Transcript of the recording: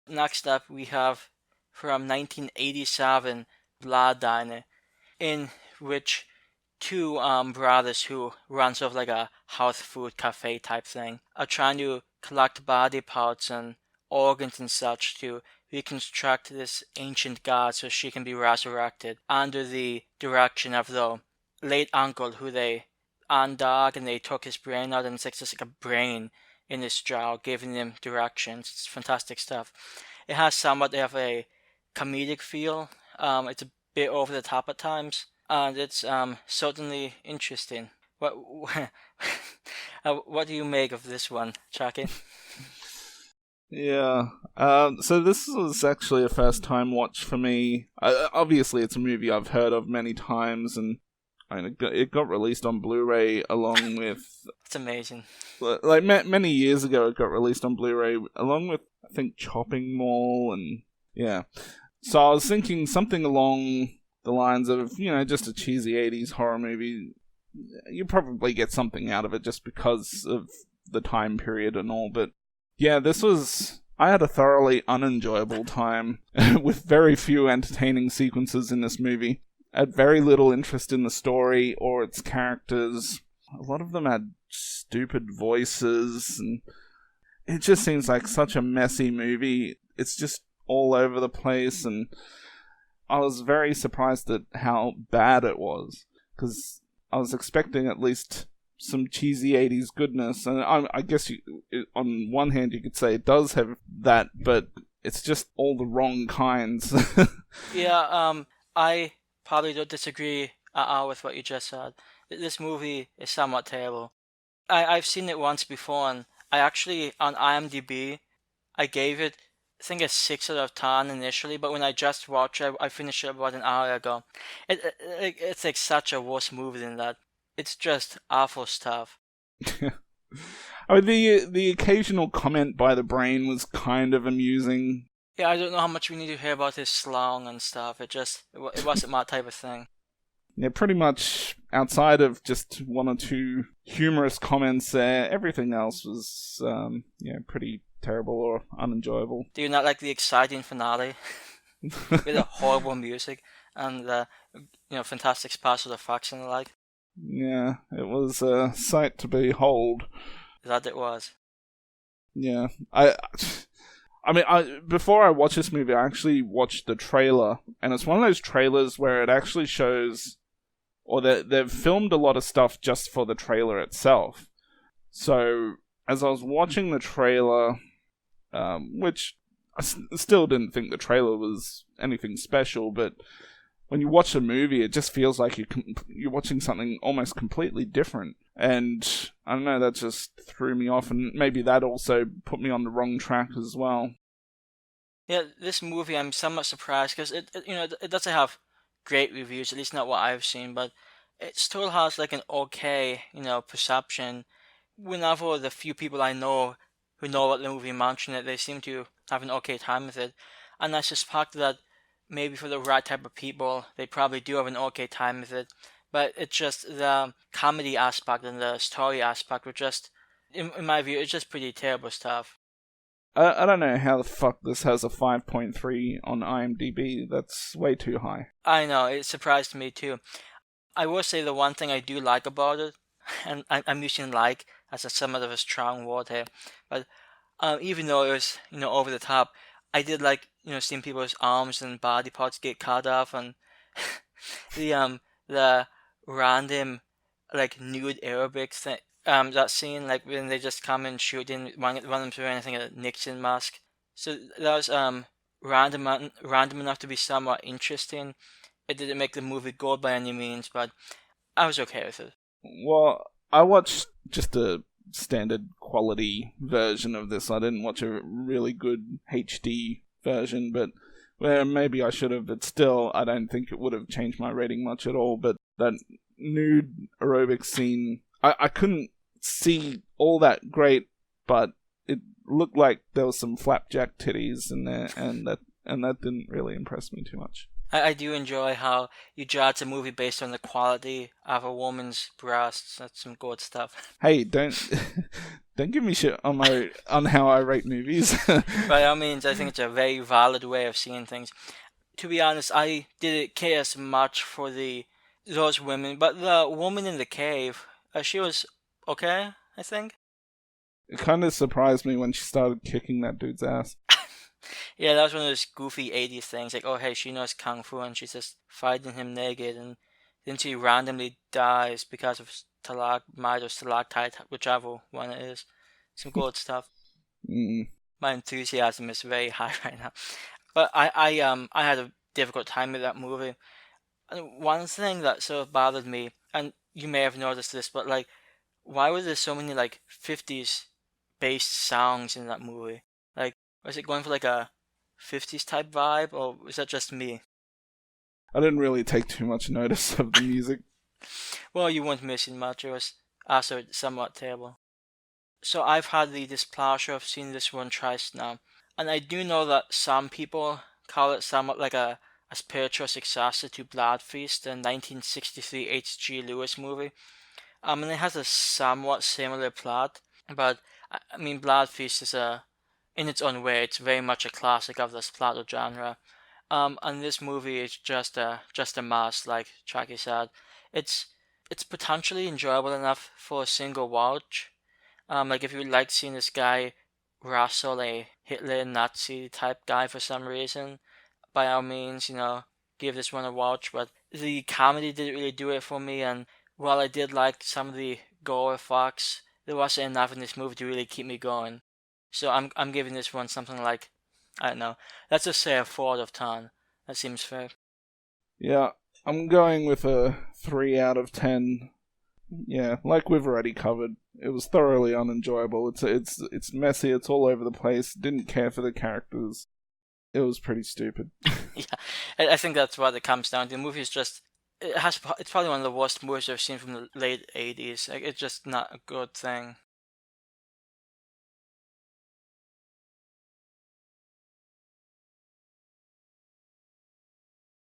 Next up, we have from 1987, Blood Diner, in which two brothers who run sort of like a health food cafe type thing are trying to collect body parts and organs and such to reconstruct this ancient god so she can be resurrected under the direction of the late uncle who they undug, and they took his brain out, and it's like just like a brain in this jar giving them directions. It's fantastic stuff. It has somewhat of a comedic feel. It's a bit over the top at times, and it's certainly interesting. What what do you make of this one, Chucky? Yeah. So this was actually a first time watch for me. Obviously, it's a movie I've heard of many times, and it got released on Blu-ray along with... It's amazing. Like, many years ago, it got released on Blu-ray along with, I think, Chopping Mall, and yeah. So I was thinking something along the lines of, just a cheesy 80s horror movie. You probably get something out of it just because of the time period and all, but yeah, I had a thoroughly unenjoyable time with very few entertaining sequences in this movie. I had very little interest in the story or its characters. A lot of them had stupid voices, and it just seems like such a messy movie. It's just all over the place, and I was very surprised at how bad it was, because I was expecting at least some cheesy 80s goodness, and I guess on one hand you could say it does have that, but it's just all the wrong kinds. Yeah, I probably don't disagree at all with what you just said. This movie is somewhat terrible. I've seen it once before, and I actually, on IMDb, I gave it, I think, a 6 out of 10 initially, but when I just watched it, I finished it about an hour ago. It's like such a worse movie than that. It's just awful stuff. I mean, the occasional comment by the brain was kind of amusing. Yeah, I don't know how much we need to hear about his slang and stuff. It wasn't my type of thing. Yeah, pretty much outside of just one or two humorous comments there, everything else was, pretty terrible or unenjoyable. Do you not like the exciting finale with the horrible music and the fantastic special effects and the like? Yeah, it was a sight to behold. That it was. Yeah, before I watched this movie, I actually watched the trailer, and it's one of those trailers where it actually shows, or they've filmed a lot of stuff just for the trailer itself. So, as I was watching the trailer, which I still didn't think the trailer was anything special, but when you watch a movie, it just feels like you're watching something almost completely different. And I don't know, that just threw me off, and maybe that also put me on the wrong track as well. Yeah, this movie, I'm somewhat surprised because it doesn't have great reviews, at least not what I've seen, but it still has like an okay, perception. Whenever the few people I know who know what the movie mention it, they seem to have an okay time with it. And I suspect that maybe for the right type of people, they probably do have an okay time with it. But it's just the comedy aspect and the story aspect were just, in my view, it's just pretty terrible stuff. I don't know how the fuck this has a 5.3 on IMDb. That's way too high. I know, it surprised me too. I will say the one thing I do like about it, and I'm using like as a somewhat of a strong word here, but even though it was, over the top, I did like, seeing people's arms and body parts get cut off, and the random like nude aerobics thing, that scene, like when they just come and shoot in one of them through anything, a Nixon mask. So that was random enough to be somewhat interesting. It didn't make the movie gold by any means, but I was okay with it. Well, I watched just a standard quality version of this. I didn't watch a really good HD version, but maybe I should have, but still, I don't think it would have changed my rating much at all. But that nude aerobic scene, I couldn't see all that great, but it looked like there was some flapjack titties in there, and that didn't really impress me too much. I do enjoy how you judge a movie based on the quality of a woman's breasts. That's some good stuff. Hey, don't don't give me shit on my on how I rate movies. By all means, I think it's a very valid way of seeing things. To be honest, I didn't care as much for the those women, but the woman in the cave, she was okay, I think. It kind of surprised me when she started kicking that dude's ass. Yeah, that was one of those goofy 80s things, like, oh hey, she knows kung fu and she's just fighting him naked, and then she randomly dies because of stalagmite or stalactite, whichever one it is. Some good stuff. Mm. My enthusiasm is very high right now. But I had a difficult time with that movie. And one thing that sort of bothered me, and you may have noticed this, but like, why were there so many like 50s based songs in that movie? Like, was it going for like a 50s type vibe, or was that just me? I didn't really take too much notice of the music. Well, you weren't missing much. It was also somewhat terrible. So I've had the displeasure of seeing this one twice now, and I do know that some people call it somewhat like a spiritual successor to Blood Feast, the 1963 H.G. Lewis movie. And it has a somewhat similar plot, but I mean, Blood Feast is in its own way, it's very much a classic of the splatter genre. And this movie is just a must, like Chucky said. It's it's potentially enjoyable enough for a single watch. Like if you like seeing this guy wrestle a Hitler Nazi type guy for some reason, by all means, give this one a watch. But the comedy didn't really do it for me, and while I did like some of the gore effects, there wasn't enough in this movie to really keep me going. So I'm giving this one something like, I don't know, let's just say a 4 out of 10. That seems fair. Yeah, I'm going with a 3 out of 10. Yeah, like we've already covered, it was thoroughly unenjoyable. It's messy. It's all over the place. Didn't care for the characters. It was pretty stupid. Yeah, I think that's what it comes down to. The movie is just it's probably one of the worst movies I've seen from the late 80s. Like, it's just not a good thing.